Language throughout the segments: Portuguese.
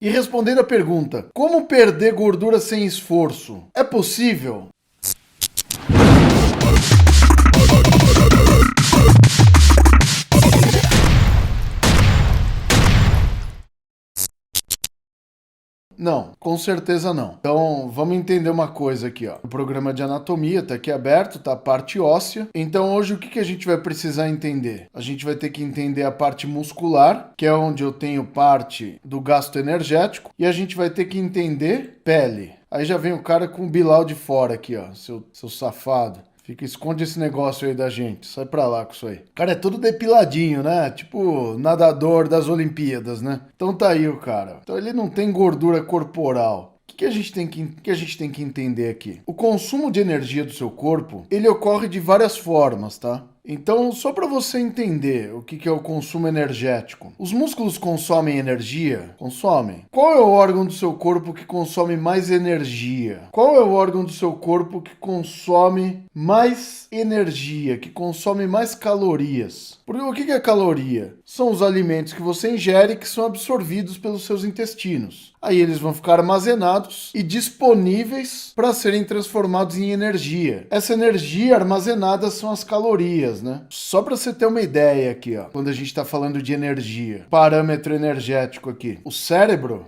E respondendo a pergunta, como perder gordura sem esforço? É possível? Não, com certeza não. Então, vamos entender uma coisa aqui, ó. O programa de anatomia tá aqui aberto, tá a parte óssea. Então, hoje o que a gente vai precisar entender? A gente vai ter que entender a parte muscular, que é onde eu tenho parte do gasto energético, e a gente vai ter que entender pele. Aí já vem o cara com o bilau de fora aqui, ó, seu safado. Esconde esse negócio aí da gente. Sai pra lá com isso aí. Cara, é todo depiladinho, né? Tipo nadador das Olimpíadas, né? Então tá aí o cara. Então ele não tem gordura corporal. O que a gente tem que entender aqui? O consumo de energia do seu corpo, ele ocorre de várias formas, tá? Então, só para você entender o que é o consumo energético. Os músculos consomem energia? Consomem. Qual é o órgão do seu corpo que consome mais energia? Qual é o órgão do seu corpo que consome mais energia, que consome mais calorias? Porque o que é caloria? São os alimentos que você ingere que são absorvidos pelos seus intestinos. Aí eles vão ficar armazenados e disponíveis para serem transformados em energia. Essa energia armazenada são as calorias, né? Só para você ter uma ideia aqui, ó, quando a gente está falando de energia, parâmetro energético aqui. O cérebro,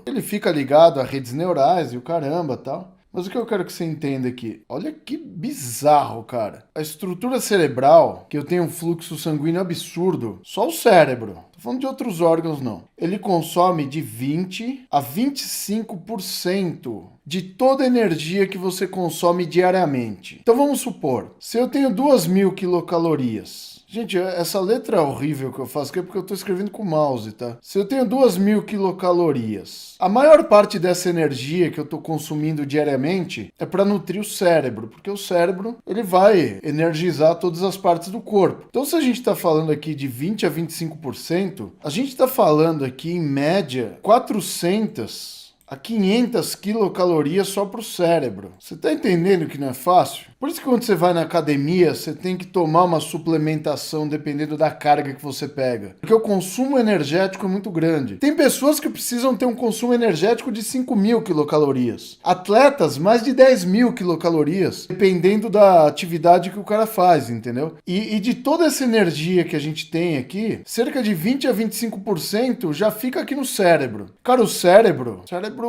ele fica ligado a redes neurais e o caramba, tal. Mas o que eu quero que você entenda aqui, olha que bizarro, cara. A estrutura cerebral, que eu tenho um fluxo sanguíneo absurdo, só o cérebro. Tô falando de outros órgãos, não. Ele consome de 20 a 25% de toda a energia que você consome diariamente. Então vamos supor, se eu tenho 2.000 quilocalorias. Gente, essa letra horrível que eu faço aqui é porque eu tô escrevendo com o mouse, tá? Se eu tenho 2.000 quilocalorias, a maior parte dessa energia que eu tô consumindo diariamente é para nutrir o cérebro, porque o cérebro, ele vai energizar todas as partes do corpo. Então, se a gente tá falando aqui de 20 a 25%, a gente tá falando aqui, em média, 400 a 500 quilocalorias só para o cérebro. Você tá entendendo que não é fácil? Por isso que quando você vai na academia, você tem que tomar uma suplementação dependendo da carga que você pega. Porque o consumo energético é muito grande. Tem pessoas que precisam ter um consumo energético de 5.000 quilocalorias. Atletas, mais de 10.000 quilocalorias, dependendo da atividade que o cara faz, entendeu? E de toda essa energia que a gente tem aqui, cerca de 20 a 25% já fica aqui no cérebro. Cara, o cérebro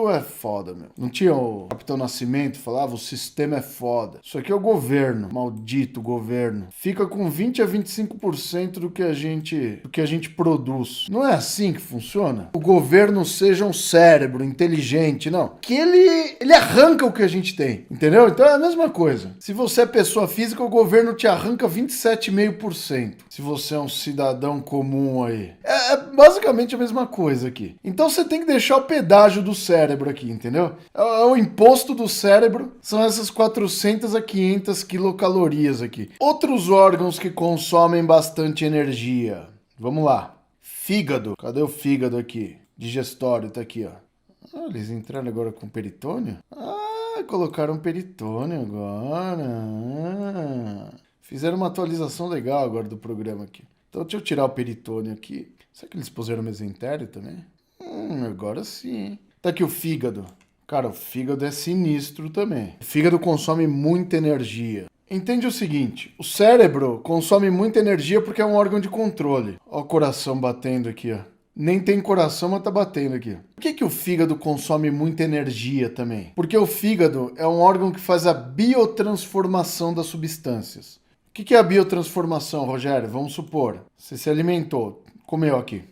é foda, meu. Não tinha o Capitão Nascimento falava, o sistema é foda. Isso aqui é o governo, maldito governo. Fica com 20 a 25% do que a gente produz. Não é assim que funciona? O governo seja um cérebro inteligente, não. Que ele arranca o que a gente tem, entendeu? Então é a mesma coisa. Se você é pessoa física, o governo te arranca 27,5%. Se você é um cidadão comum aí. É basicamente a mesma coisa aqui. Então você tem que deixar o pedágio do cérebro aqui, entendeu? O imposto do cérebro são essas 400 a 500 quilocalorias aqui. Outros órgãos que consomem bastante energia. Vamos lá. Fígado. Cadê o fígado aqui? Digestório, tá aqui, ó. Ah, eles entraram agora com peritônio? Ah, colocaram peritônio agora. Fizeram uma atualização legal agora do programa aqui. Então deixa eu tirar o peritônio aqui. Será que eles puseram mesentério também? Agora sim. Tá aqui o fígado. Cara, o fígado é sinistro também. O fígado consome muita energia. Entende o seguinte, o cérebro consome muita energia porque é um órgão de controle. Ó o coração batendo aqui, ó. Nem tem coração, mas tá batendo aqui. Por que o fígado consome muita energia também? Porque o fígado é um órgão que faz a biotransformação das substâncias. O que é a biotransformação, Rogério? Vamos supor, você se alimentou, comeu aqui.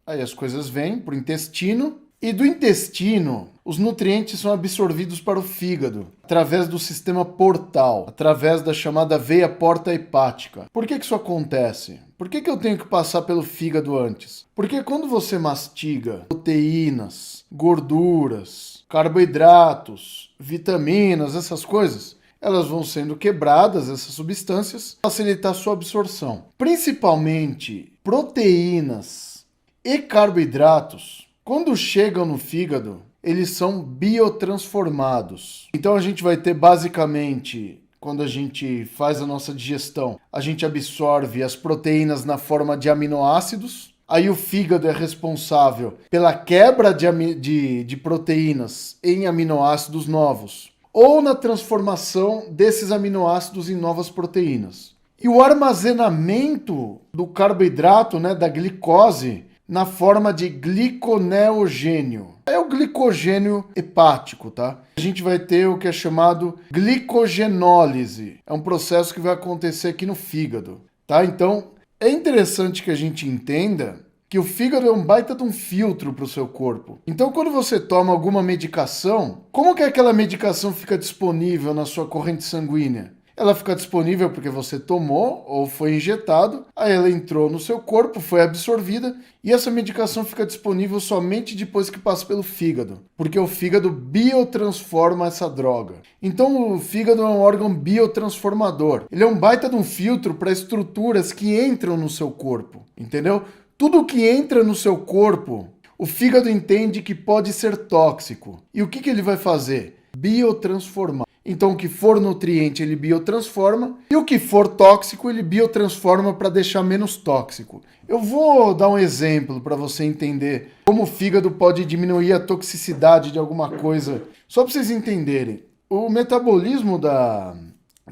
Aí as coisas vêm para o intestino e do intestino os nutrientes são absorvidos para o fígado através do sistema portal, através da chamada veia porta hepática. Por que isso acontece? Por que eu tenho que passar pelo fígado antes? Porque quando você mastiga proteínas, gorduras, carboidratos, vitaminas, essas coisas, elas vão sendo quebradas, essas substâncias, para facilitar a sua absorção. Principalmente proteínas e carboidratos, quando chegam no fígado, eles são biotransformados. Então a gente vai ter basicamente, quando a gente faz a nossa digestão, a gente absorve as proteínas na forma de aminoácidos Aí o fígado é responsável pela quebra de proteínas em aminoácidos novos, ou na transformação desses aminoácidos em novas proteínas. E o armazenamento do carboidrato, né, da glicose, na forma de gliconeogênio. É o glicogênio hepático, tá? A gente vai ter o que é chamado glicogenólise. É um processo que vai acontecer aqui no fígado, tá? Então, é interessante que a gente entenda que o fígado é um baita de um filtro para o seu corpo. Então, quando você toma alguma medicação, como que aquela medicação fica disponível na sua corrente sanguínea? Ela fica disponível porque você tomou ou foi injetado, aí ela entrou no seu corpo, foi absorvida e essa medicação fica disponível somente depois que passa pelo fígado, porque o fígado biotransforma essa droga. Então o fígado é um órgão biotransformador. Ele é um baita de um filtro para estruturas que entram no seu corpo, entendeu? Tudo que entra no seu corpo, o fígado entende que pode ser tóxico. E o que ele vai fazer? Biotransformar. Então, o que for nutriente, ele biotransforma, e o que for tóxico, ele biotransforma para deixar menos tóxico. Eu vou dar um exemplo para você entender como o fígado pode diminuir a toxicidade de alguma coisa, só para vocês entenderem. O metabolismo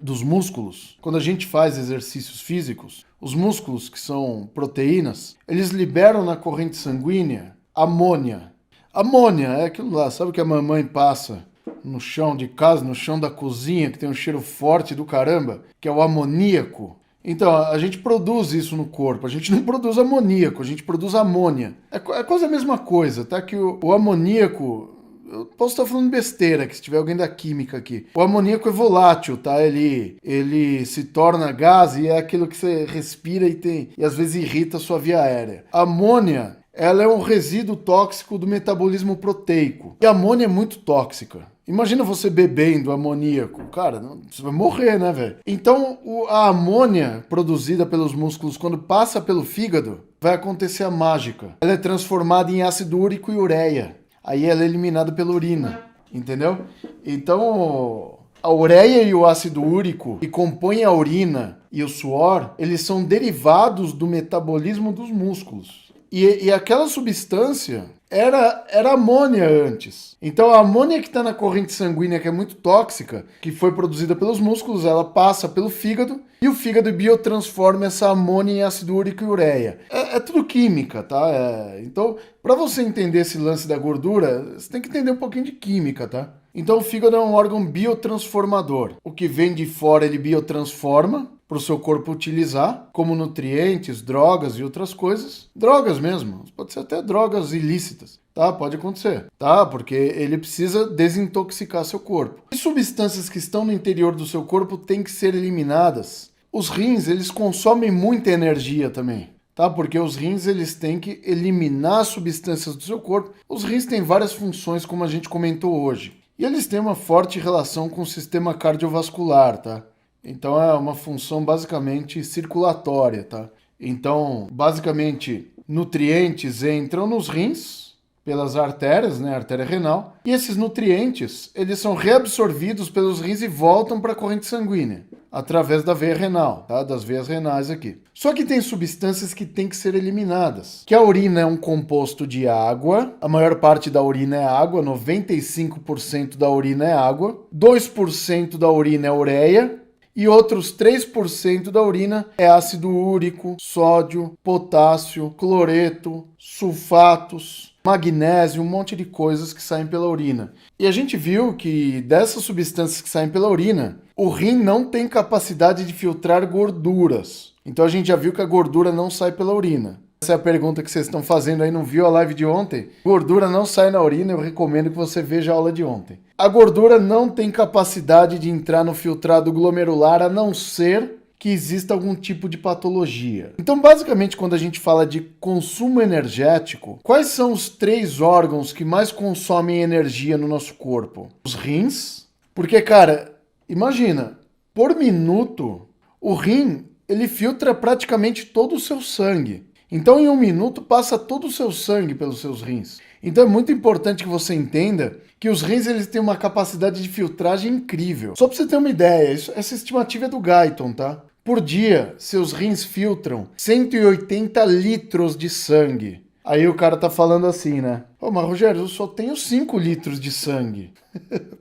dos músculos, quando a gente faz exercícios físicos, os músculos, que são proteínas, eles liberam na corrente sanguínea amônia. Amônia é aquilo lá, sabe que a mamãe passa no chão de casa, no chão da cozinha, que tem um cheiro forte do caramba, que é o amoníaco. Então, a gente produz isso no corpo. A gente não produz amoníaco, a gente produz amônia. É quase a mesma coisa, tá? Que o amoníaco... Eu posso estar falando besteira, que se tiver alguém da química aqui. O amoníaco é volátil, tá? Ele se torna gás e é aquilo que você respira e às vezes irrita a sua via aérea. A amônia, ela é um resíduo tóxico do metabolismo proteico. E a amônia é muito tóxica. Imagina você bebendo amoníaco. Cara, você vai morrer, né, velho? Então, a amônia produzida pelos músculos, quando passa pelo fígado, vai acontecer a mágica. Ela é transformada em ácido úrico e ureia. Aí ela é eliminada pela urina, entendeu? Então, a ureia e o ácido úrico, que compõem a urina e o suor, eles são derivados do metabolismo dos músculos. E aquela substância era amônia antes. Então a amônia que está na corrente sanguínea, que é muito tóxica, que foi produzida pelos músculos, ela passa pelo fígado e o fígado biotransforma essa amônia em ácido úrico e ureia. É tudo química, tá? Então, para você entender esse lance da gordura, você tem que entender um pouquinho de química, tá? Então o fígado é um órgão biotransformador. O que vem de fora ele biotransforma para o seu corpo utilizar, como nutrientes, drogas e outras coisas. Drogas mesmo, pode ser até drogas ilícitas, tá? Pode acontecer, tá? Porque ele precisa desintoxicar seu corpo. E substâncias que estão no interior do seu corpo têm que ser eliminadas. Os rins, eles consomem muita energia também, tá? Porque os rins, eles têm que eliminar substâncias do seu corpo. Os rins têm várias funções, como a gente comentou hoje. E eles têm uma forte relação com o sistema cardiovascular, tá? Então é uma função basicamente circulatória, tá? Então, basicamente, nutrientes entram nos rins pelas artérias, né, artéria renal, e esses nutrientes, eles são reabsorvidos pelos rins e voltam para a corrente sanguínea, através da veia renal, tá? Das veias renais aqui. Só que tem substâncias que têm que ser eliminadas, que a urina é um composto de água, a maior parte da urina é água, 95% da urina é água, 2% da urina é ureia, e outros 3% da urina é ácido úrico, sódio, potássio, cloreto, sulfatos, magnésio, um monte de coisas que saem pela urina. E a gente viu que dessas substâncias que saem pela urina, o rim não tem capacidade de filtrar gorduras. Então a gente já viu que a gordura não sai pela urina. Essa é a pergunta que vocês estão fazendo aí, não viu a live de ontem? Gordura não sai na urina, eu recomendo que você veja a aula de ontem. A gordura não tem capacidade de entrar no filtrado glomerular, a não ser que exista algum tipo de patologia. Então, basicamente, quando a gente fala de consumo energético, quais são os 3 órgãos que mais consomem energia no nosso corpo? Os rins, porque, cara, imagina, por minuto, o rim, ele filtra praticamente todo o seu sangue. Então, em 1 minuto, passa todo o seu sangue pelos seus rins. Então, é muito importante que você entenda que os rins eles têm uma capacidade de filtragem incrível. Só para você ter uma ideia, essa estimativa é do Guyton, tá? Por dia, seus rins filtram 180 litros de sangue. Aí o cara tá falando assim, né? Ô, mas Rogério, eu só tenho 5 litros de sangue.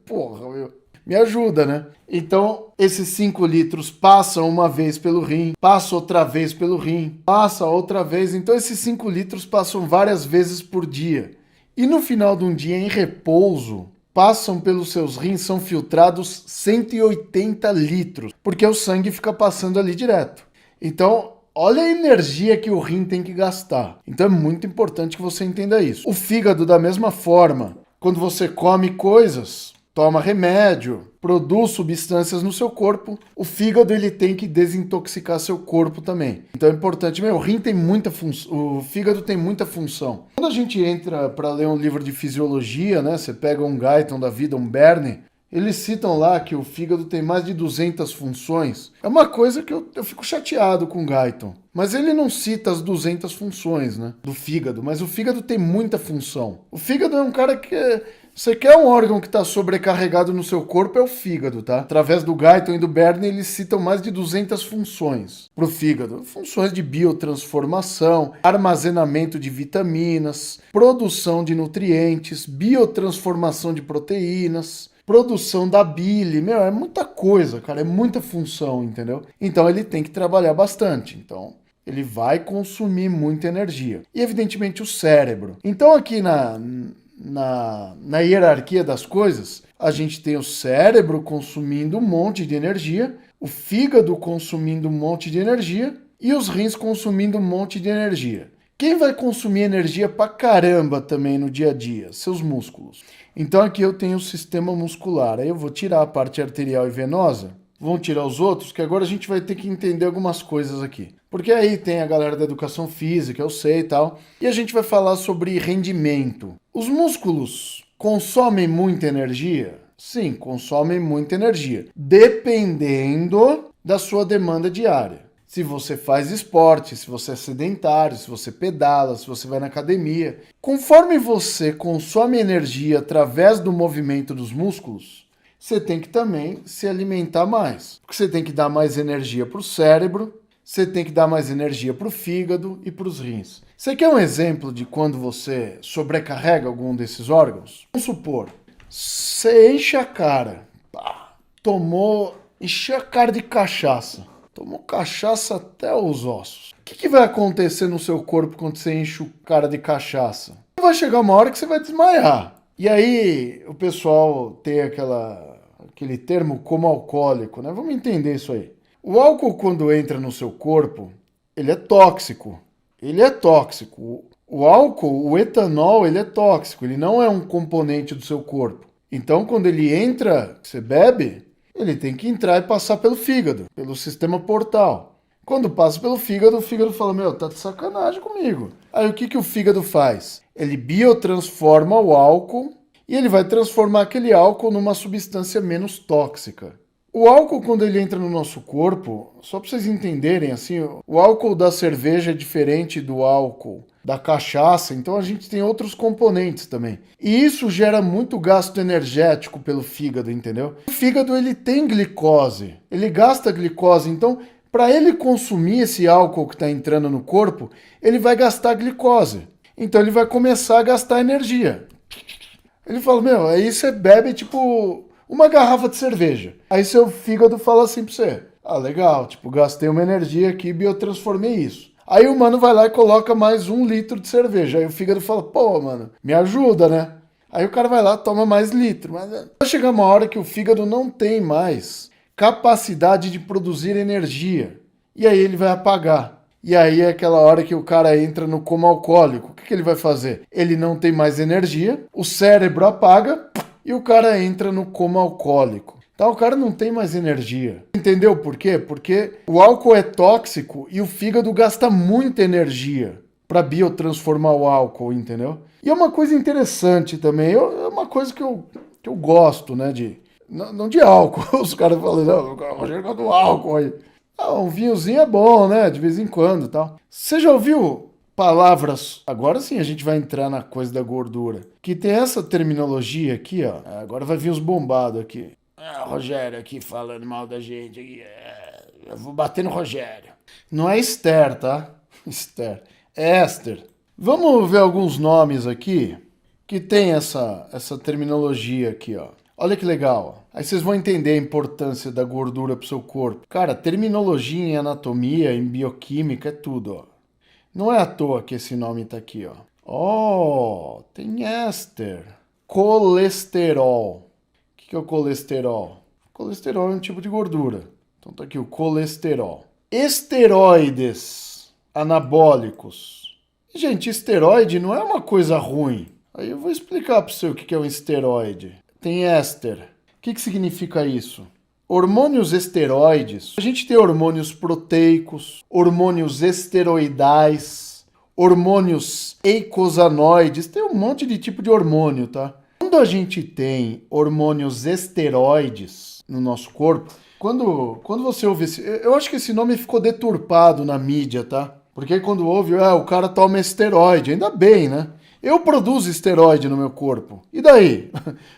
Porra, meu. Me ajuda, né? Então, esses 5 litros passam uma vez pelo rim, passa outra vez pelo rim, passa outra vez. Então, esses 5 litros passam várias vezes por dia. E no final de um dia em repouso, passam pelos seus rins, são filtrados 180 litros, porque o sangue fica passando ali direto. Então, olha a energia que o rim tem que gastar. Então é muito importante que você entenda isso. O fígado, da mesma forma, quando você come coisas, toma remédio, produz substâncias no seu corpo, o fígado ele tem que desintoxicar seu corpo também. Então é importante, o rim tem muita função, o fígado tem muita função. Quando a gente entra para ler um livro de fisiologia, né, você pega um Guyton da vida, um Bernie, eles citam lá que o fígado tem mais de 200 funções. É uma coisa que eu fico chateado com o Guyton. Mas ele não cita as 200 funções, né, do fígado, mas o fígado tem muita função. O fígado é um cara que você quer um órgão que está sobrecarregado no seu corpo, é o fígado, tá? Através do Guyton e do Bernie, eles citam mais de 200 funções para o fígado. Funções de biotransformação, armazenamento de vitaminas, produção de nutrientes, biotransformação de proteínas, produção da bile. É muita coisa, cara, é muita função, entendeu? Então ele tem que trabalhar bastante. Então ele vai consumir muita energia. E evidentemente o cérebro. Então aqui na hierarquia das coisas, a gente tem o cérebro consumindo um monte de energia, o fígado consumindo um monte de energia e os rins consumindo um monte de energia. Quem vai consumir energia pra caramba também no dia a dia? Seus músculos. Então aqui eu tenho o sistema muscular. Aí eu vou tirar a parte arterial e venosa. Vamos tirar os outros, que agora a gente vai ter que entender algumas coisas aqui. Porque aí tem a galera da educação física, eu sei e tal. E a gente vai falar sobre rendimento. Os músculos consomem muita energia? Sim, consomem muita energia. Dependendo da sua demanda diária. Se você faz esporte, se você é sedentário, se você pedala, se você vai na academia. Conforme você consome energia através do movimento dos músculos, você tem que também se alimentar mais. Porque você tem que dar mais energia para o cérebro, você tem que dar mais energia para o fígado e para os rins. Você quer um exemplo de quando você sobrecarrega algum desses órgãos? Vamos supor, você enche a cara, enche a cara de cachaça. Tomou cachaça até os ossos. O que vai acontecer no seu corpo quando você enche o cara de cachaça? Vai chegar uma hora que você vai desmaiar. E aí o pessoal tem aquele termo como alcoólico, né? Vamos entender isso aí. O álcool, quando entra no seu corpo, ele é tóxico. Ele é tóxico. O álcool, o etanol, ele é tóxico. Ele não é um componente do seu corpo. Então, quando ele entra, você bebe, ele tem que entrar e passar pelo fígado, pelo sistema portal. Quando passa pelo fígado, o fígado fala, tá de sacanagem comigo. Aí o que o fígado faz? Ele biotransforma o álcool e ele vai transformar aquele álcool numa substância menos tóxica. O álcool, quando ele entra no nosso corpo, só para vocês entenderem, assim, o álcool da cerveja é diferente do álcool da cachaça, então a gente tem outros componentes também. E isso gera muito gasto energético pelo fígado, entendeu? O fígado, ele tem glicose, ele gasta glicose, então para ele consumir esse álcool que está entrando no corpo, ele vai gastar glicose. Então ele vai começar a gastar energia. Ele fala, aí você bebe tipo uma garrafa de cerveja. Aí seu fígado fala assim pra você, legal, gastei uma energia aqui e biotransformei isso. Aí o mano vai lá e coloca mais 1 litro de cerveja. Aí o fígado fala, mano, me ajuda, né? Aí o cara vai lá, toma mais litro. Mas vai chegar uma hora que o fígado não tem mais capacidade de produzir energia. E aí ele vai apagar. E aí é aquela hora que o cara entra no coma alcoólico. O que ele vai fazer? Ele não tem mais energia, o cérebro apaga e o cara entra no coma alcoólico. Então o cara não tem mais energia. Entendeu por quê? Porque o álcool é tóxico e o fígado gasta muita energia para biotransformar o álcool, entendeu? E é uma coisa interessante também, é uma coisa que eu gosto, né, não de álcool. Os caras falam, não, o Rogério gosta do álcool aí. Um vinhozinho é bom, né, de vez em quando e tal. Você já ouviu palavras, agora sim a gente vai entrar na coisa da gordura, que tem essa terminologia aqui, ó, agora vai vir os bombados aqui. Rogério aqui falando mal da gente aqui. Eu vou bater no Rogério. Não é Esther, tá? Esther. É Esther. Vamos ver alguns nomes aqui que tem essa terminologia aqui, ó. Olha que legal. Aí vocês vão entender a importância da gordura pro seu corpo. Cara, terminologia em anatomia, em bioquímica, é tudo, ó. Não é à toa que esse nome tá aqui, ó. Oh, tem éster. Colesterol. O que é o colesterol? Colesterol é um tipo de gordura. Então tá aqui o colesterol. Esteroides anabólicos. Gente, esteroide não é uma coisa ruim. Aí eu vou explicar para você o que é um esteroide. Tem éster. O que significa isso? Hormônios esteroides. A gente tem hormônios proteicos, hormônios esteroidais, hormônios eicosanoides. Tem um monte de tipo de hormônio, tá? Quando a gente tem hormônios esteroides no nosso corpo, quando você ouve esse... Eu acho que esse nome ficou deturpado na mídia, tá? Porque aí quando ouve, o cara toma esteroide. Ainda bem, né? Eu produzo esteroide no meu corpo. E daí?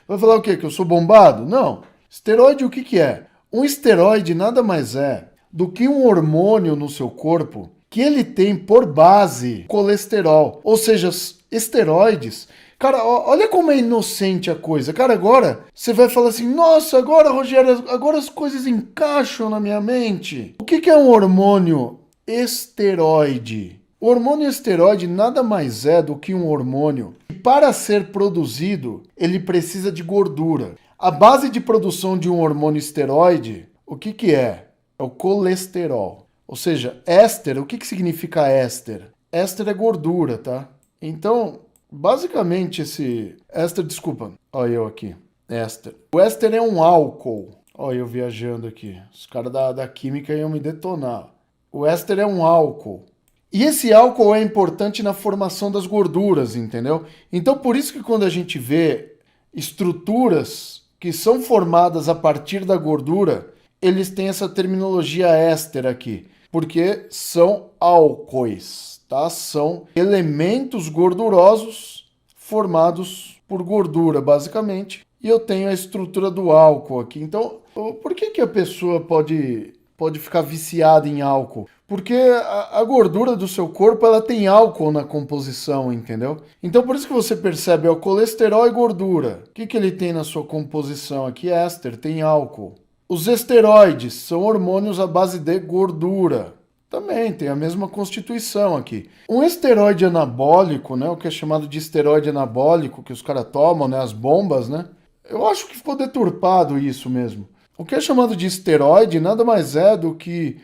Vai falar o quê? Que eu sou bombado? Não. Esteroide o que é? Um esteroide nada mais é do que um hormônio no seu corpo que ele tem por base colesterol. Ou seja, esteroides. Cara, olha como é inocente a coisa. Cara, agora você vai falar assim, nossa, agora, Rogério, agora as coisas encaixam na minha mente. O que é um hormônio esteroide? O hormônio esteroide nada mais é do que um hormônio que, para ser produzido, ele precisa de gordura. A base de produção de um hormônio esteroide, o que é? É o colesterol. Ou seja, éster, o que significa éster? Éster é gordura, tá? Então, basicamente esse... Éster, desculpa. Olha eu aqui. Éster. O éster é um álcool. Olha eu viajando aqui. Os caras da química iam me detonar. O éster é um álcool. E esse álcool é importante na formação das gorduras, entendeu? Então, por isso que quando a gente vê estruturas que são formadas a partir da gordura, eles têm essa terminologia éster aqui, porque são álcoois, tá? São elementos gordurosos formados por gordura, basicamente. E eu tenho a estrutura do álcool aqui. Então, por que a pessoa pode ficar viciada em álcool? Porque a gordura do seu corpo, ela tem álcool na composição, entendeu? Então por isso que você percebe, o colesterol e gordura. O que ele tem na sua composição aqui? Éster, tem álcool. Os esteroides são hormônios à base de gordura. Também tem a mesma constituição aqui. Um esteroide anabólico, né, o que é chamado de esteroide anabólico, que os caras tomam, né, as bombas, né? Eu acho que ficou deturpado isso mesmo. O que é chamado de esteroide nada mais é do que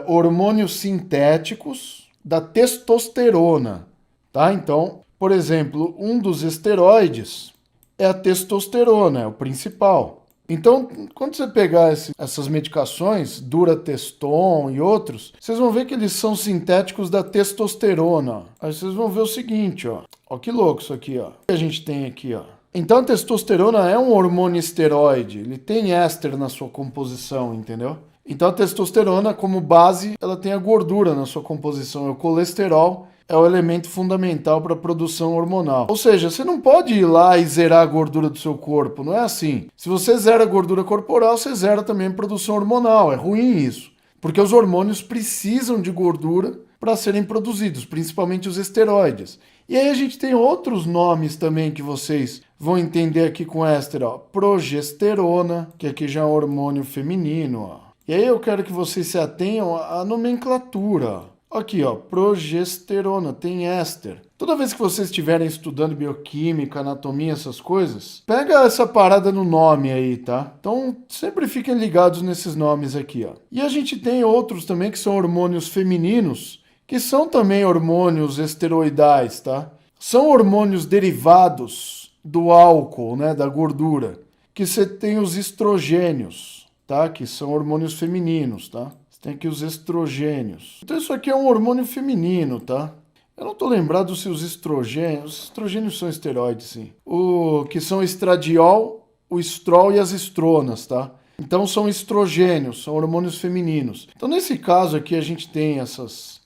hormônios sintéticos da testosterona, tá? Então, por exemplo, um dos esteroides é a testosterona, é o principal. Então, quando você pegar essas medicações, Durateston e outros, vocês vão ver que eles são sintéticos da testosterona. Aí vocês vão ver o seguinte, ó. Ó que louco isso aqui, ó. O que a gente tem aqui, ó. Então a testosterona é um hormônio esteroide, ele tem éster na sua composição, entendeu? Então a testosterona, como base, ela tem a gordura na sua composição, o colesterol é o elemento fundamental para a produção hormonal. Ou seja, você não pode ir lá e zerar a gordura do seu corpo, não é assim. Se você zera a gordura corporal, você zera também a produção hormonal, é ruim isso. Porque os hormônios precisam de gordura para serem produzidos, principalmente os esteroides. E aí a gente tem outros nomes também que vocês vão entender aqui com éster, ó. Progesterona, que aqui já é um hormônio feminino, ó. E aí eu quero que vocês se atenham à nomenclatura. Aqui, ó, progesterona, tem éster. Toda vez que vocês estiverem estudando bioquímica, anatomia, essas coisas, pega essa parada no nome aí, tá? Então, sempre fiquem ligados nesses nomes aqui, ó. E a gente tem outros também que são hormônios femininos, que são também hormônios esteroidais, tá? São hormônios derivados do álcool, né, da gordura, que você tem os estrogênios, tá? Que são hormônios femininos, tá? Você tem aqui os estrogênios. Então isso aqui é um hormônio feminino, tá? Eu não tô lembrado se os estrogênios são esteroides, sim. O que são o estradiol, o estrol e as estronas, tá? Então são estrogênios, são hormônios femininos. Então nesse caso aqui a gente tem essas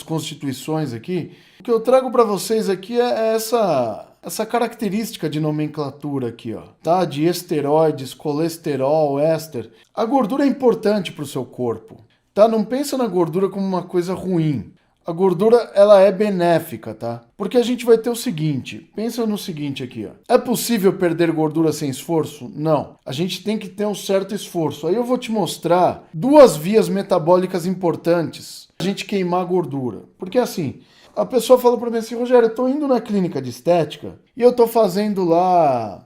constituições aqui. O que eu trago para vocês aqui é essa característica de nomenclatura aqui, ó, tá? De esteroides, colesterol, éster. A gordura é importante para o seu corpo. tá? Não pensa na gordura como uma coisa ruim. A gordura, ela é benéfica, tá? Porque a gente vai ter o seguinte, pensa no seguinte aqui, ó. É possível perder gordura sem esforço? Não. A gente tem que ter um certo esforço. Aí eu vou te mostrar 2 vias metabólicas importantes pra gente queimar gordura. Porque assim, a pessoa fala pra mim assim, Rogério, eu tô indo na clínica de estética e eu tô fazendo lá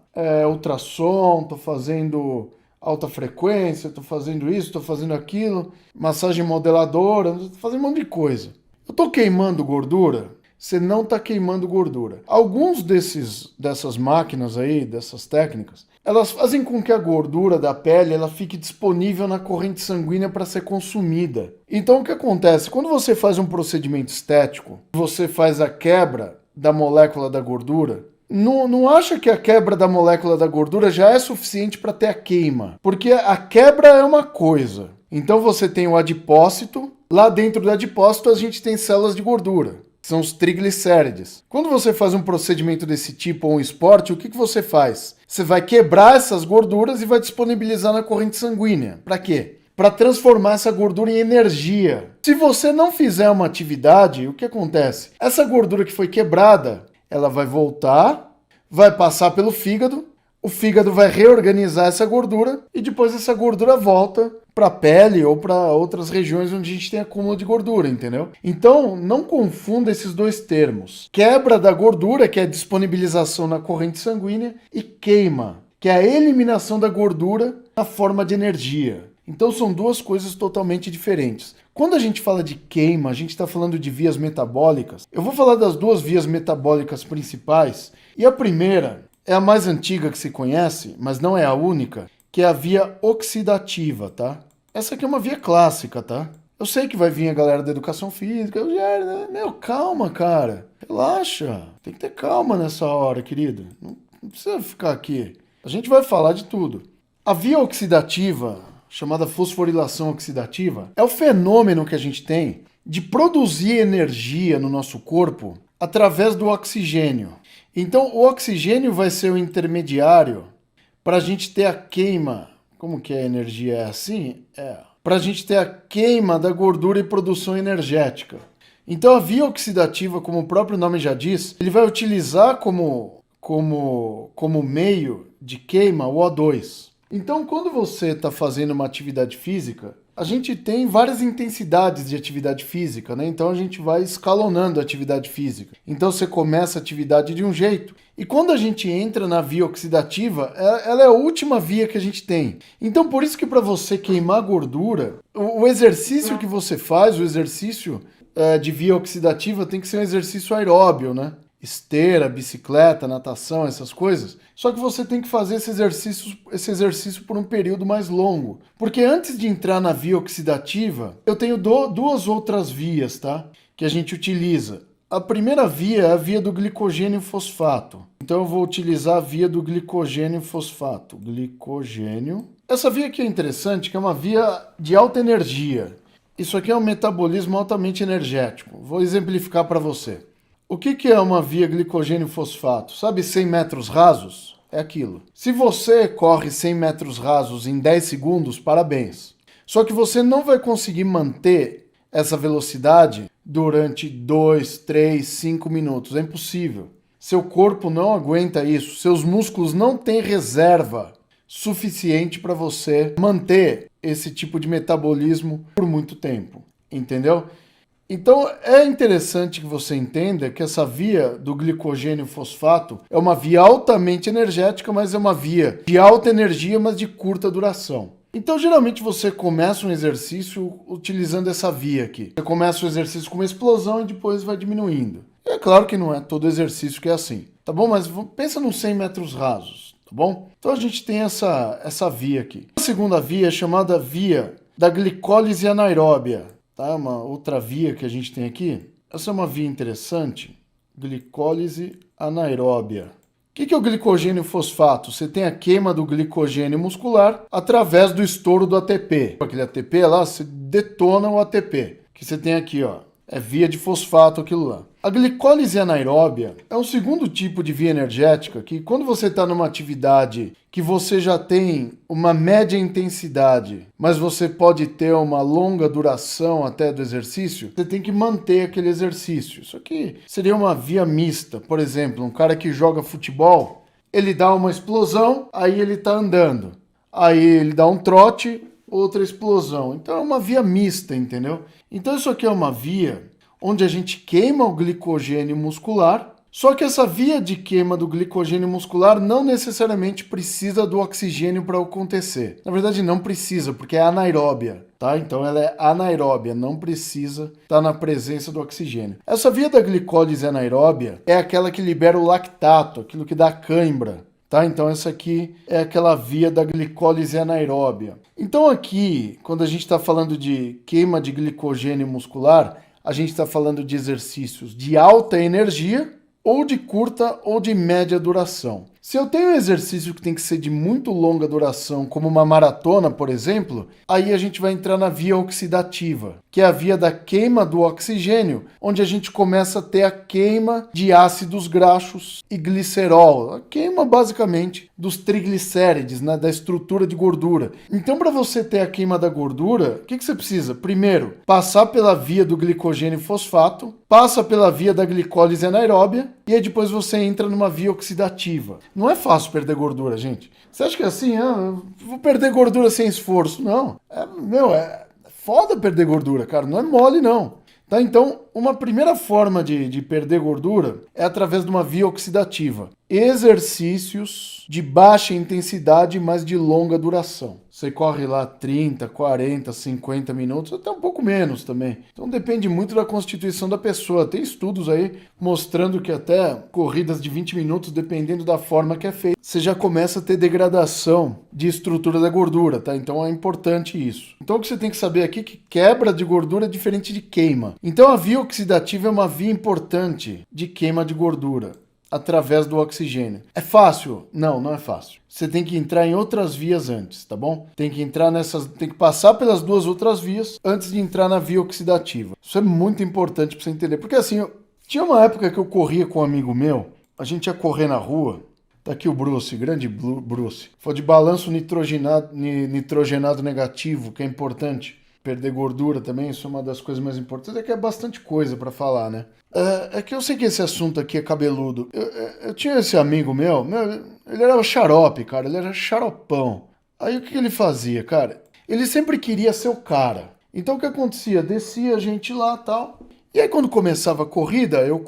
ultrassom, tô fazendo alta frequência, tô fazendo isso, tô fazendo aquilo, massagem modeladora, tô fazendo um monte de coisa. Eu tô queimando gordura? Você não tá queimando gordura. Alguns dessas máquinas aí, dessas técnicas, elas fazem com que a gordura da pele ela fique disponível na corrente sanguínea para ser consumida. Então o que acontece? Quando você faz um procedimento estético, você faz a quebra da molécula da gordura, não acha que a quebra da molécula da gordura já é suficiente para ter a queima? Porque a quebra é uma coisa. Então você tem o adipócito, lá dentro do adipócito a gente tem células de gordura, que são os triglicérides. Quando você faz um procedimento desse tipo ou um esporte, o que você faz? Você vai quebrar essas gorduras e vai disponibilizar na corrente sanguínea. Para quê? Para transformar essa gordura em energia. Se você não fizer uma atividade, o que acontece? Essa gordura que foi quebrada, ela vai voltar, vai passar pelo fígado, o fígado vai reorganizar essa gordura e depois essa gordura volta para a pele ou para outras regiões onde a gente tem acúmulo de gordura, entendeu? Então, não confunda esses 2 termos. Quebra da gordura, que é a disponibilização na corrente sanguínea, e queima, que é a eliminação da gordura na forma de energia. Então, são 2 coisas totalmente diferentes. Quando a gente fala de queima, a gente está falando de vias metabólicas. Eu vou falar das 2 vias metabólicas principais. E a primeira é a mais antiga que se conhece, mas não é a única, que é a via oxidativa, tá? Essa aqui é uma via clássica, tá? Eu sei que vai vir a galera da educação física. Meu, calma, cara. Relaxa. Tem que ter calma nessa hora, querido. Não precisa ficar aqui. A gente vai falar de tudo. A via oxidativa, chamada fosforilação oxidativa, é o fenômeno que a gente tem de produzir energia no nosso corpo através do oxigênio. Então, o oxigênio vai ser o intermediário para a gente ter a queima. Como que a energia é assim? Para a gente ter a queima da gordura e produção energética. Então, a via oxidativa, como o próprio nome já diz, ele vai utilizar como meio de queima o O2. Então, quando você está fazendo uma atividade física, a gente tem várias intensidades de atividade física, né? Então a gente vai escalonando a atividade física. Então você começa a atividade de um jeito. E quando a gente entra na via oxidativa, ela é a última via que a gente tem. Então por isso que para você queimar gordura, o exercício que você faz, o exercício de via oxidativa tem que ser um exercício aeróbio, né? Esteira, bicicleta, natação, essas coisas. Só que você tem que fazer esse exercício por um período mais longo. Porque antes de entrar na via oxidativa, eu tenho 2 outras vias, tá? Que a gente utiliza. A primeira via é a via do glicogênio fosfato. Então eu vou utilizar a via do glicogênio fosfato. Glicogênio. Essa via aqui é interessante, que é uma via de alta energia. Isso aqui é um metabolismo altamente energético. Vou exemplificar para você. O que é uma via glicogênio fosfato? Sabe 100 metros rasos? É aquilo. Se você corre 100 metros rasos em 10 segundos, parabéns. Só que você não vai conseguir manter essa velocidade durante 2, 3, 5 minutos. É impossível. Seu corpo não aguenta isso. Seus músculos não têm reserva suficiente para você manter esse tipo de metabolismo por muito tempo. Entendeu? Então é interessante que você entenda que essa via do glicogênio fosfato é uma via altamente energética, mas é uma via de alta energia, mas de curta duração. Então geralmente você começa um exercício utilizando essa via aqui. Você começa o exercício com uma explosão e depois vai diminuindo. É claro que não é todo exercício que é assim, tá bom? Mas pensa nos 100 metros rasos, tá bom? Então a gente tem essa via aqui. A segunda via é chamada via da glicólise anaeróbia. Tá? Uma outra via que a gente tem aqui. Essa é uma via interessante. Glicólise anaeróbia. O que é o glicogênio fosfato? Você tem a queima do glicogênio muscular através do estouro do ATP. Aquele ATP lá, você detona o ATP. Que você tem aqui, ó. É via de fosfato aquilo lá. A glicólise anaeróbia é um segundo tipo de via energética que, quando você está numa atividade que você já tem uma média intensidade, mas você pode ter uma longa duração até do exercício, você tem que manter aquele exercício. Isso aqui seria uma via mista. Por exemplo, um cara que joga futebol, ele dá uma explosão, aí ele está andando. Aí ele dá um trote, outra explosão. Então é uma via mista, entendeu? Então isso aqui é uma via onde a gente queima o glicogênio muscular, só que essa via de queima do glicogênio muscular não necessariamente precisa do oxigênio para acontecer. Na verdade, não precisa, porque é anaeróbia, tá? Então ela é anaeróbia, não precisa estar na presença do oxigênio. Essa via da glicólise anaeróbia é aquela que libera o lactato, aquilo que dá cãibra, tá? Então essa aqui é aquela via da glicólise anaeróbia. Então aqui, quando a gente está falando de queima de glicogênio muscular, a gente está falando de exercícios de alta energia ou de curta ou de média duração. Se eu tenho um exercício que tem que ser de muito longa duração, como uma maratona, por exemplo, aí a gente vai entrar na via oxidativa, que é a via da queima do oxigênio, onde a gente começa a ter a queima de ácidos graxos e glicerol, a queima basicamente dos triglicérides, né, da estrutura de gordura. Então, para você ter a queima da gordura, o que você precisa? Primeiro, passar pela via do glicogênio fosfato, passa pela via da glicólise anaeróbia, e aí depois você entra numa via oxidativa. Não é fácil perder gordura, gente. Você acha que é assim, vou perder gordura sem esforço? Não. É foda perder gordura, cara. Não é mole, não. Tá? Então, uma primeira forma de perder gordura é através de uma via oxidativa. Exercícios de baixa intensidade, mas de longa duração. Você corre lá 30, 40, 50 minutos, até um pouco menos também. Então depende muito da constituição da pessoa. Tem estudos aí mostrando que até corridas de 20 minutos, dependendo da forma que é feita, você já começa a ter degradação de estrutura da gordura, tá? Então é importante isso. Então o que você tem que saber aqui é que quebra de gordura é diferente de queima. Então a via oxidativa é uma via importante de queima de gordura através do oxigênio. É fácil? Não, não é fácil. Você tem que entrar em outras vias antes, tá bom? Tem que passar pelas duas outras vias antes de entrar na via oxidativa. Isso é muito importante para você entender, porque assim, tinha uma época que eu corria com um amigo meu, a gente ia correr na rua. Tá aqui o Bruce, grande Bruce. Foi de balanço nitrogenado negativo, que é importante. Perder gordura também, isso é uma das coisas mais importantes. É que é bastante coisa pra falar, né? É que eu sei que esse assunto aqui é cabeludo. Eu tinha esse amigo meu, ele era xarope, cara, ele era xaropão. Aí o que ele fazia, cara? Ele sempre queria ser o cara. Então o que acontecia? Descia a gente lá e tal. E aí quando começava a corrida, eu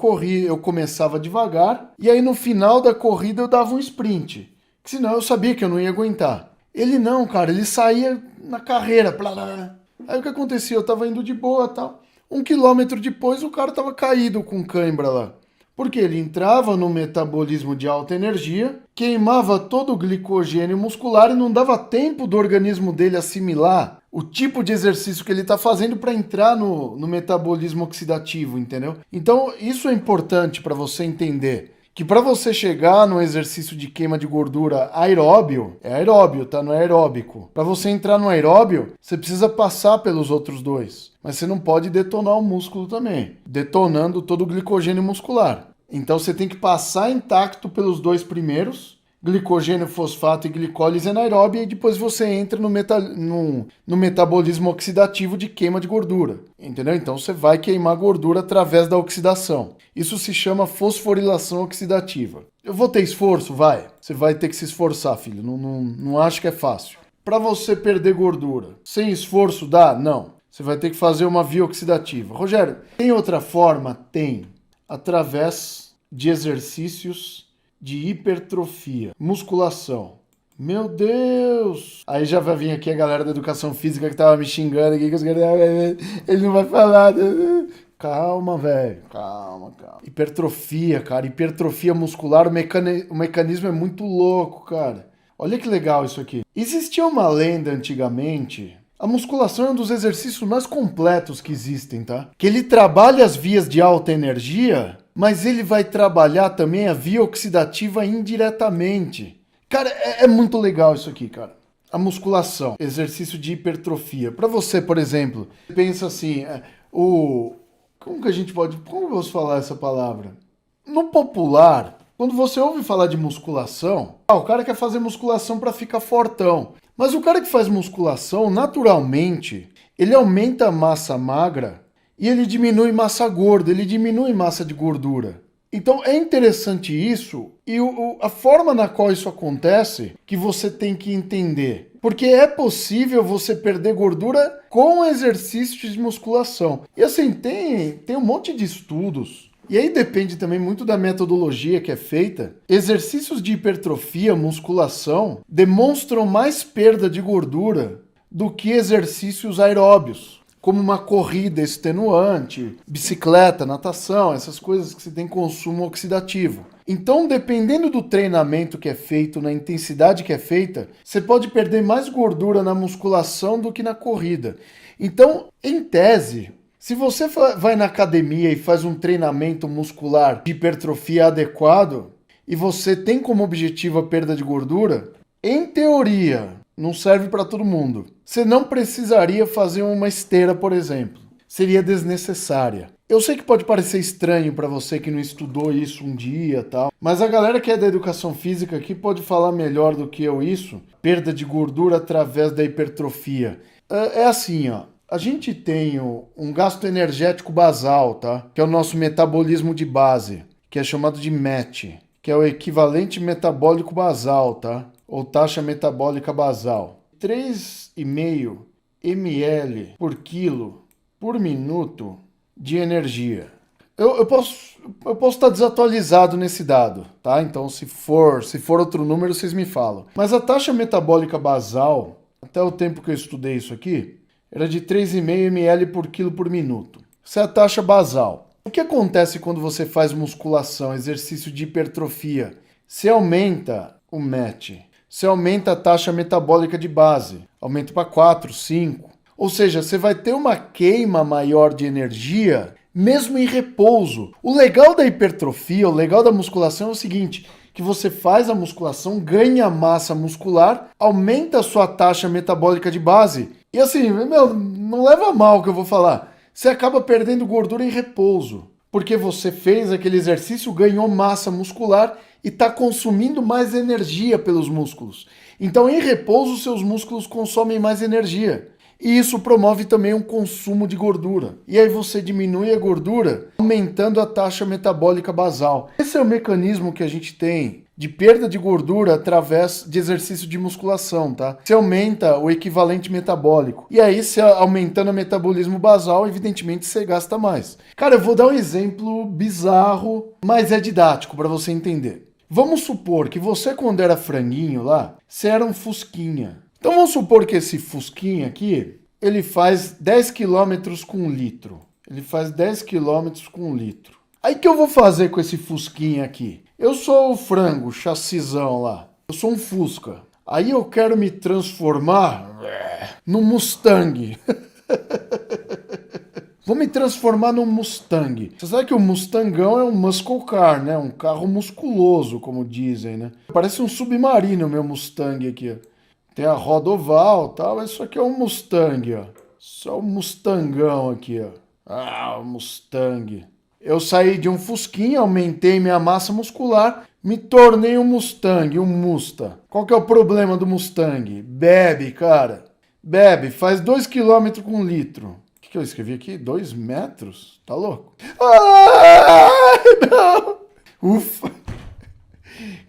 começava devagar. E aí no final da corrida eu dava um sprint. Que senão eu sabia que eu não ia aguentar. Ele não, cara, ele saía na carreira. Blá, blá, blá. Aí o que acontecia? Eu tava indo de boa e tal. 1 quilômetro depois o cara tava caído com cãibra lá. Porque ele entrava no metabolismo de alta energia, queimava todo o glicogênio muscular e não dava tempo do organismo dele assimilar o tipo de exercício que ele está fazendo para entrar no metabolismo oxidativo, entendeu? Então isso é importante para você entender. Que para você chegar no exercício de queima de gordura aeróbio, é aeróbio, tá? Não é aeróbico. Para você entrar no aeróbio, você precisa passar pelos outros dois. Mas você não pode detonar o músculo também, detonando todo o glicogênio muscular. Então você tem que passar intacto pelos dois primeiros, glicogênio fosfato e glicólise anaeróbia, e depois você entra no metabolismo oxidativo de queima de gordura. Entendeu? Então você vai queimar gordura através da oxidação. Isso se chama fosforilação oxidativa. Eu vou ter esforço? Vai. Você vai ter que se esforçar, filho. Não acho que é fácil. Para você perder gordura, sem esforço dá? Não. Você vai ter que fazer uma via oxidativa. Rogério, tem outra forma? Tem. Através de exercícios de hipertrofia, musculação. Meu Deus! Aí já vai vir aqui a galera da educação física que tava me xingando aqui, que os caras, ele não vai falar. Calma, velho. Calma. Hipertrofia, cara. Hipertrofia muscular, o mecanismo é muito louco, cara. Olha que legal isso aqui. Existia uma lenda antigamente. A musculação é um dos exercícios mais completos que existem, tá? Que ele trabalha as vias de alta energia, mas ele vai trabalhar também a via oxidativa indiretamente. Cara, é muito legal isso aqui, cara. A musculação, exercício de hipertrofia. Para você, por exemplo, pensa assim, Como que a gente pode... Como eu posso falar essa palavra? No popular, quando você ouve falar de musculação, o cara quer fazer musculação para ficar fortão. Mas o cara que faz musculação, naturalmente, ele aumenta a massa magra e ele diminui massa gorda, ele diminui massa de gordura. Então é interessante isso e a forma na qual isso acontece que você tem que entender. Porque é possível você perder gordura com exercícios de musculação. E assim, tem um monte de estudos. E aí depende também muito da metodologia que é feita. Exercícios de hipertrofia, musculação, demonstram mais perda de gordura do que exercícios aeróbios, como uma corrida extenuante, bicicleta, natação, essas coisas que você tem consumo oxidativo. Então, dependendo do treinamento que é feito, na intensidade que é feita, você pode perder mais gordura na musculação do que na corrida. Então, em tese, se você vai na academia e faz um treinamento muscular de hipertrofia adequado e você tem como objetivo a perda de gordura, em teoria, não serve para todo mundo. Você não precisaria fazer uma esteira, por exemplo. Seria desnecessária. Eu sei que pode parecer estranho para você que não estudou isso um dia e tal, mas a galera que é da educação física aqui pode falar melhor do que eu isso. Perda de gordura através da hipertrofia. É assim, ó. A gente tem um gasto energético basal, tá? Que é o nosso metabolismo de base, que é chamado de MET, que é o equivalente metabólico basal, tá? Ou taxa metabólica basal. 3,5 ml por quilo por minuto de energia. Eu posso estar desatualizado nesse dado, tá? Então, se for outro número, vocês me falam. Mas a taxa metabólica basal, até o tempo que eu estudei isso aqui, era de 3,5 ml por quilo por minuto. Essa é a taxa basal. O que acontece quando você faz musculação, exercício de hipertrofia? Você aumenta o MET, você aumenta a taxa metabólica de base, aumenta para 4, 5. Ou seja, você vai ter uma queima maior de energia, mesmo em repouso. O legal da hipertrofia, o legal da musculação é o seguinte, que você faz a musculação, ganha massa muscular, aumenta a sua taxa metabólica de base. E assim, não leva a mal o que eu vou falar. Você acaba perdendo gordura em repouso. Porque você fez aquele exercício, ganhou massa muscular e está consumindo mais energia pelos músculos. Então, em repouso, seus músculos consomem mais energia. E isso promove também um consumo de gordura. E aí você diminui a gordura, aumentando a taxa metabólica basal. Esse é o mecanismo que a gente tem de perda de gordura através de exercício de musculação, tá? Você aumenta o equivalente metabólico. E aí, você aumentando o metabolismo basal, evidentemente você gasta mais. Cara, eu vou dar um exemplo bizarro, mas é didático para você entender. Vamos supor que você, quando era franguinho lá, você era um fusquinha. Então vamos supor que esse fusquinha aqui, ele faz 10 km com 1 litro. Ele faz 10 km com 1 litro. Aí o que eu vou fazer com esse fusquinha aqui? Eu sou o frango, chassizão lá. Eu sou um fusca. Aí eu quero me transformar num Mustang. Vou me transformar num Mustang. Você sabe que o Mustangão é um muscle car, né? Um carro musculoso, como dizem, né? Parece um submarino, meu Mustang aqui, ó. Tem a roda oval e tal, mas isso aqui é um Mustang, ó. Só um Mustangão aqui, ó. Ah, o Mustang. Eu saí de um Fusquinha, aumentei minha massa muscular, me tornei um Mustang, um Musta. Qual que é o problema do Mustang? Bebe, cara. Bebe, faz 2 km com 1 litro. O que eu escrevi aqui? 2 metros? Tá louco? Ah, não! Ufa!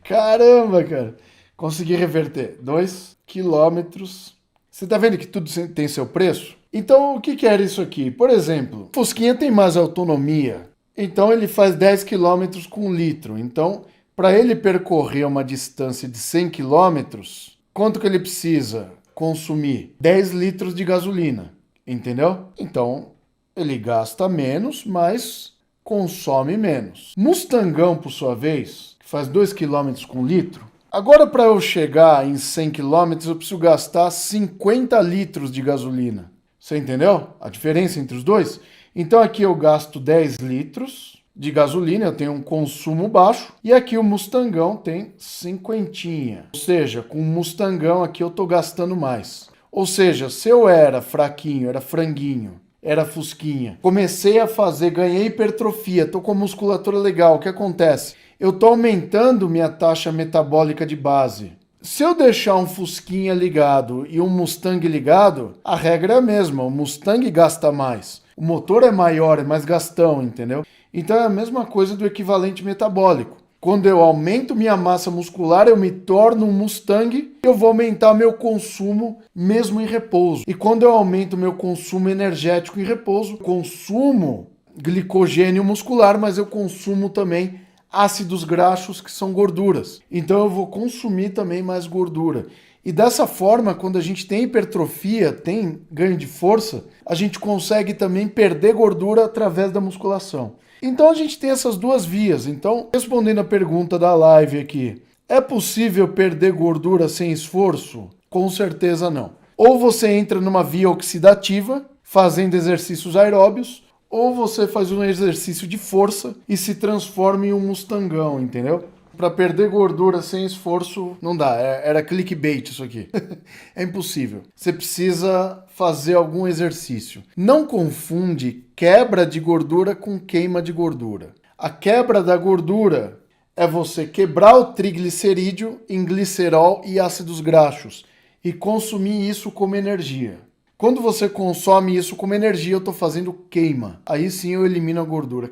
Caramba, cara. Consegui reverter. 2 quilômetros. Você tá vendo que tudo tem seu preço? Então, o que era isso aqui? Por exemplo, o Fusquinha tem mais autonomia. Então, ele faz 10 quilômetros com 1 litro. Então, para ele percorrer uma distância de 100 quilômetros, quanto que ele precisa consumir? 10 litros de gasolina. Entendeu? Então, ele gasta menos, mas consome menos. Mustangão, por sua vez, que faz 2 quilômetros com 1 litro, agora, para eu chegar em 100 km, eu preciso gastar 50 litros de gasolina. Você entendeu a diferença entre os dois? Então aqui eu gasto 10 litros de gasolina, eu tenho um consumo baixo. E aqui o Mustangão tem 50. Ou seja, com o Mustangão aqui eu estou gastando mais. Ou seja, se eu era fraquinho, era franguinho, era fusquinha. Comecei a fazer, ganhei hipertrofia, tô com a musculatura legal. O que acontece? Eu tô aumentando minha taxa metabólica de base. Se eu deixar um Fusquinha ligado e um Mustang ligado, a regra é a mesma, o Mustang gasta mais. O motor é maior, é mais gastão, entendeu? Então é a mesma coisa do equivalente metabólico. Quando eu aumento minha massa muscular, eu me torno um Mustang, eu vou aumentar meu consumo mesmo em repouso. E quando eu aumento meu consumo energético em repouso, consumo glicogênio muscular, mas eu consumo também ácidos graxos, que são gorduras. Então eu vou consumir também mais gordura. E dessa forma, quando a gente tem hipertrofia, tem ganho de força, a gente consegue também perder gordura através da musculação. Então a gente tem essas duas vias. Então, respondendo a pergunta da live aqui, é possível perder gordura sem esforço? Com certeza não. Ou você entra numa via oxidativa, fazendo exercícios aeróbios, ou você faz um exercício de força e se transforma em um mustangão, entendeu? Para perder gordura sem esforço, não dá. Era clickbait isso aqui. É impossível. Você precisa fazer algum exercício. Não confunde quebra de gordura com queima de gordura. A quebra da gordura é você quebrar o triglicerídeo em glicerol e ácidos graxos e consumir isso como energia. Quando você consome isso como energia, eu estou fazendo queima. Aí sim eu elimino a gordura.